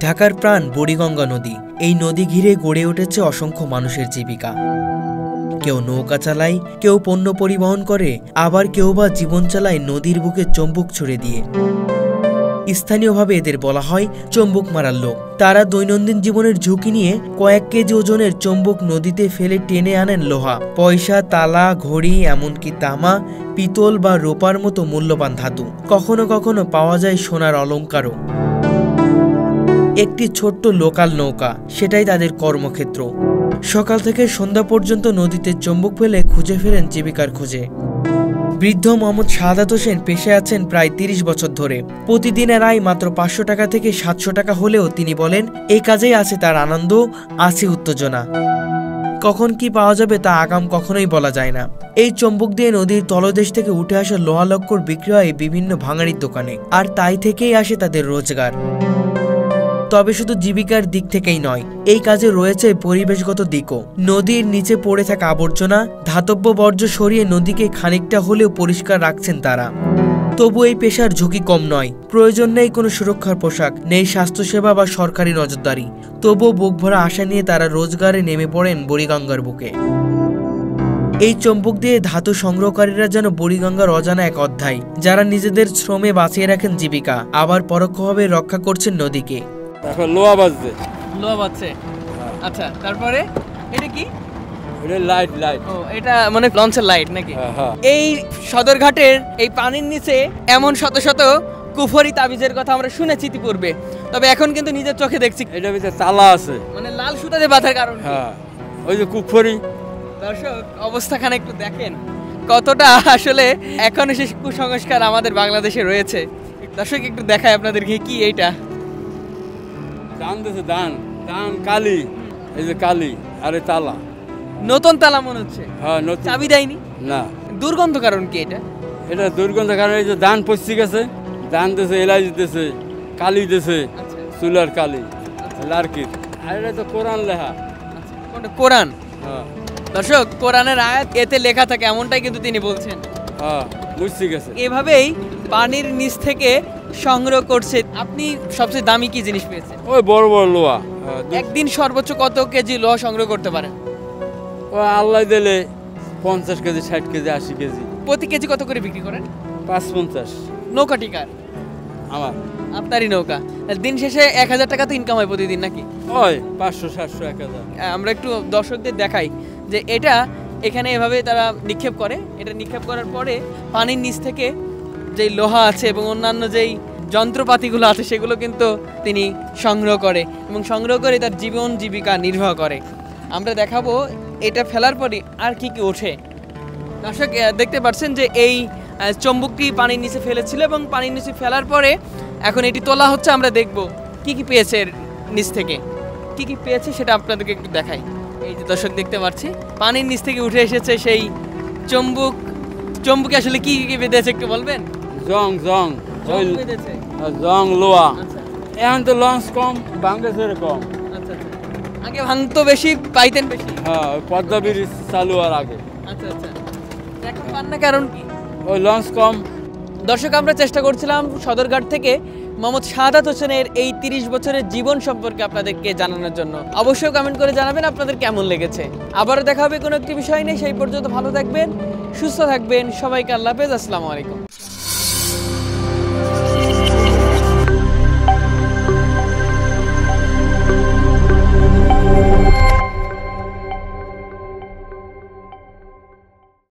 ঢাকার প্রাণ বুড়িগঙ্গা নদী। এই নদী ঘিরে গড়ে উঠেছে অসংখ্য মানুষের জীবিকা। কেউ নৌকা চালায়, কেউ পণ্য পরিবহন করে, আবার কেউ বা জীবন চালায় নদীর বুকে চম্বুক ছুড়ে দিয়ে। স্থানীয়ভাবে এদের বলা হয় চম্বুক মারার লোক। তারা দৈনন্দিন জীবনের ঝুঁকি নিয়ে কয়েক কেজি ওজনের চম্বুক নদীতে ফেলে টেনে আনেন লোহা, পয়সা, তালা, ঘড়ি, এমনকি তামা, পিতল বা রূপার মতো মূল্যবান ধাতু। কখনো কখনো পাওয়া যায় সোনার অলংকারও। একটি ছোট্ট লোকাল নৌকা, সেটাই তাদের কর্মক্ষেত্র। সকাল থেকে সন্ধ্যা পর্যন্ত নদীতে চম্বুক ফেলে খুঁজে ফেরেন জীবিকার খোঁজে। বৃদ্ধ মোহাম্মদ শাহাদাত হোসেন পেশায় আছেন প্রায় ৩০ বছর ধরে। প্রতিদিনের আয় মাত্র ৫০০ টাকা থেকে ৭০০ টাকা হলেও তিনি বলেন এই কাজেই আছে তার আনন্দ, আছে উত্তেজনা। কখন কি পাওয়া যাবে তা আগাম কখনোই বলা যায় না। এই চম্বুক দিয়ে নদীর তলদেশ থেকে উঠে আসা লোহালক্কর বিক্রি হয় বিভিন্ন ভাঙাড়ির দোকানে, আর তাই থেকেই আসে তাদের রোজগার। তবে শুধু জীবিকার দিক থেকেই নয়, এই কাজে রয়েছে পরিবেশগত দিকও। নদীর নিচে পড়ে থাকা আবর্জনা, ধাতব্য বর্জ্য সরিয়ে নদীকে খানিকটা হলেও পরিষ্কার রাখছেন তারা। তবু এই পেশার ঝুঁকি কম নয়। প্রয়োজন নেই কোনো সুরক্ষার পোশাক, নেই স্বাস্থ্যসেবা বা সরকারি নজরদারি। তবুও বুক ভরা আশা নিয়ে তারা রোজগারে নেমে পড়েন বুড়িগঙ্গার বুকে। এই চম্বুক দিয়ে ধাতু সংগ্রহকারীরা যেন বুড়িগঙ্গার অজানা এক অধ্যায়, যারা নিজেদের শ্রমে বাঁচিয়ে রাখেন জীবিকা, আবার পরোক্ষভাবে রক্ষা করছেন নদীকে। এখন লোহা বাজছে। লোহা বাজছে, আচ্ছা। তারপরে এটা কি? এটা লাইট। ও, এটা মানে লঞ্চের লাইট নাকি? হ্যাঁ। এই সদরঘাটের এই পানির নিচে এমন শত শত কুফরি তাবিজের কথা আমরা শুনেছি ইতিপূর্বে, তবে এখন কিন্তু নিজের চোখে দেখছি। এটা ভিতরে তালা আছে, মানে লাল সুতাতে বাঁধার কারণ। হ্যাঁ, ওই যে কুফরি। দর্শক, অবস্থাখানে একটু দেখেন কতটা আসলে এখনো সেই কুসংস্কার আমাদের বাংলাদেশে রয়েছে। দর্শক, একটু দেখায় আপনাদেরকে কি এইটা। দান দিয়েছে, দান কালি, এই যে কালি, আরে তালা, নতুন তালা মনে হচ্ছে। হ্যাঁ, নতুন। চাবি দেয়নি না। দুর্গন্ধ কারণ কি এটা? এটা দুর্গন্ধ কারণ এই যে দান পচি গেছে, দান দিয়েছে, এলাচ দিতেছে, কালি দিয়েছে, চুলার কালি, লার্কির। আর এটা তো কোরআন লেখা। কোনটা? কোরআন। হ্যাঁ দর্শক, কোরআনের আয়াত এতে লেখা থাকে, এমনটাই কিন্তু তিনি বলছেন। হ্যাঁ, বুঝছি গেছে। এভাবেই পানির নিচ থেকে সংগ্রহ করছে। আপনি সবচেয়ে দামি কি জিনিস পেয়েছেন? ওই বড় বড় লোহা। একদিন সর্বোচ্চ কত কেজি লোহা সংগ্রহ করতে পারেন? ও আল্লাহ দিলে 50 কেজি, 60 কেজি, 80 কেজি। প্রতি কেজি কত করে বিক্রি করেন? 550। নৌকা টিকার আমার, আপনারই নৌকা। দিন শেষে 1000 টাকা তো ইনকাম হয় প্রতিদিন নাকি? ওই 500, 700, 1000। আমরা একটু দর্শকদের দেখাই যে এটা এখানে এভাবে তারা নিক্ষেপ করে। এটা নিক্ষেপ করার পরে পানির নিচ থেকে যেই লোহা আছে এবং অন্যান্য যেই যন্ত্রপাতিগুলো আছে সেগুলো কিন্তু তিনি সংগ্রহ করে এবং সংগ্রহ করে তার জীবন জীবিকা নির্বাহ করে। আমরা দেখাবো এটা ফেলার পরে আর কি কি ওঠে। দর্শক, দেখতে পাচ্ছেন যে এই চম্বুকটি পানির নিচে ফেলেছিল এবং পানির নিচে ফেলার পরে এখন এটি তোলা হচ্ছে। আমরা দেখব কি কি পেয়েছে এর নিচ থেকে, কি কি পেয়েছে সেটা আপনাদেরকে একটু দেখাই। এই যে দর্শক, দেখতে পাচ্ছি পানির নিচ থেকে উঠে এসেছে সেই চম্বুক। চম্বুকে আসলে কি কি বেঁধেছে একটু বলবেন? জং বেঁধেছে, জং লোহা। আচ্ছা এখন তো লঞ্চ কম, ভাঙতেছে কম। আচ্ছা। আগে ভাঙতো বেশি, পাইতেন বেশি। হ্যাঁ, পদ্মা ব্রিজ চালু হওয়ার আগে। আচ্ছা। এখন পান না, কারণ কি? ওই লঞ্চ কম। দর্শক, আমরা চেষ্টা করছিলাম সদরঘাট থেকে মোহাম্মদ শাহাদাত হোসেনের এই 30 বছরের জীবন সম্পর্কে আপনাদেরকে জানানোর জন্য। অবশ্যই কমেন্ট করে জানাবেন আপনাদের কেমন লেগেছে। আবারও দেখা হবে কোনো একটি বিষয় নিয়ে। সেই পর্যন্ত ভালো থাকবেন, সুস্থ থাকবেন। সবাইকে আল্লাহ হাফেজ, আসসালামু আলাইকুম।